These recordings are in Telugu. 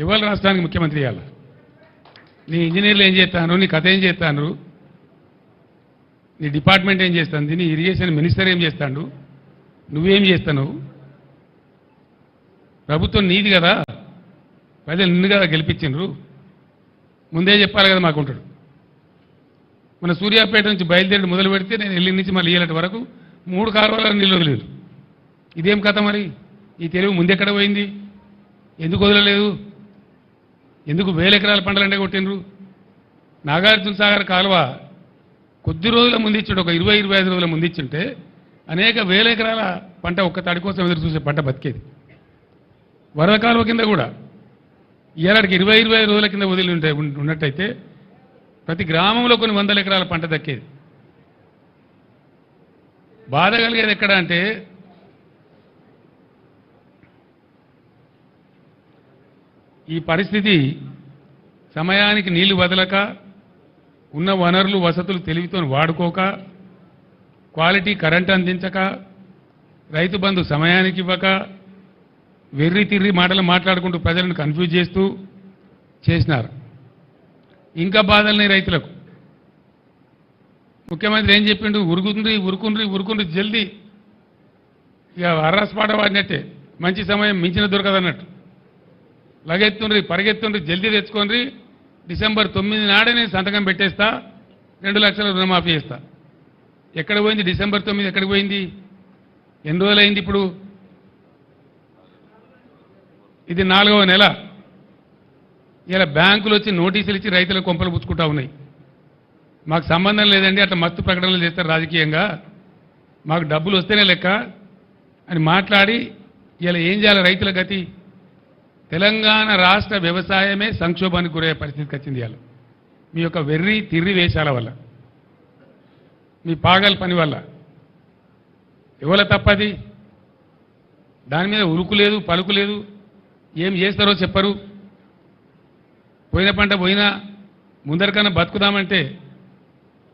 ఇవాళ రాష్ట్రానికి ముఖ్యమంత్రి ఇవ్వాలి. నీ ఇంజనీర్లు ఏం చేస్తాను, నీ కథ ఏం చేస్తాను, నీ డిపార్ట్మెంట్ ఏం చేస్తుంది, నీ ఇరిగేషన్ మినిస్టర్ ఏం చేస్తాడు, నువ్వేం చేస్తావు? ప్రభుత్వం నీది కదా, ప్రజలు నిన్ను కదా గెలిపించిండ్రు, ముందే చెప్పాలి కదా మాకుంటాడు. మన సూర్యాపేట నుంచి బయలుదేరి మొదలు పెడితే నేను ఎల్లి నుంచి మళ్ళీ ఇయ్యలటి వరకు 3 కాలువల నీళ్ళు వదిలేదు. ఇదేం కథ మరి? ఈ తెలివి ముందెక్కడ పోయింది? ఎందుకు వదలలేదు? ఎందుకు 1000 ఎకరాల పంటలంటే కొట్టిండ్రు? నాగార్జున సాగర్ కాలువ కొద్ది రోజుల ముందిచ్చుంటే, ఒక 20-25 రోజుల ముందిచ్చుంటే అనేక 1000 ఎకరాల పంట ఒక్క తడి కోసం ఎదురు చూసే పంట బతికేది. వరద కాలువ కింద కూడా ఇయ్యాలకి 20-25 రోజుల కింద వదిలి ఉన్నట్టయితే ప్రతి గ్రామంలో కొన్ని 100 ఎకరాల పంట దక్కేది. బాధ కలిగేది ఎక్కడ అంటే, ఈ పరిస్థితి సమయానికి నీళ్లు వదలక, ఉన్న వనరులు వసతులు తెలివితో వాడుకోక, క్వాలిటీ కరెంట్ అందించక, రైతు బంధు సమయానికి ఇవ్వక, వెర్రి తిర్రి మాటలు మాట్లాడుకుంటూ ప్రజలను కన్ఫ్యూజ్ చేస్తూ చేసినారు. ఇంకా బాధల్ని రైతులకు. ముఖ్యమంత్రి ఏం చెప్పిండు? ఉరుకుండ్రి జల్దీ, ఇక అర్రస్పాట వాడినట్టే, మంచి సమయం మించిన దొరకదన్నట్టు. లగెత్తుండ్రి, పరిగెత్తుండ్రి, జల్దీ తెచ్చుకోండి, డిసెంబర్ 9 నాడే నేను సంతకం పెట్టేస్తా, 2 లక్షల రుణమాఫీ చేస్తా. ఎక్కడ పోయింది డిసెంబర్ 9? ఎక్కడికి పోయింది? ఎన్ని రోజులైంది ఇప్పుడు? ఇది 4వ నెల. ఇలా బ్యాంకులు వచ్చి నోటీసులు ఇచ్చి రైతుల కొంపలు పుచ్చుకుంటా ఉన్నాయి. మాకు సంబంధం లేదండి, అట్లా మస్తు ప్రకటనలు చేస్తారు రాజకీయంగా, మాకు డబ్బులు వస్తేనే లెక్క అని మాట్లాడి ఇలా ఏం చేయాలి రైతుల గతి? తెలంగాణ రాష్ట్ర వ్యవసాయమే సంక్షోభానికి గురయ్యే పరిస్థితికి వచ్చింది. ఇవాళ మీ యొక్క వెర్రి తిర్రి వేషాల వల్ల, మీ పాగల్ పని వల్ల. ఎవల తప్పది? దాని మీద ఉరుకు లేదు, పలుకు లేదు. ఏం చేస్తారో చెప్పరు. పోయిన పంట పోయినా ముందరికన్నా బతుకుదామంటే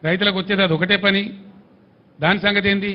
రైతులకు వచ్చేది అది ఒకటే పని. దాని సంగతి ఏంది?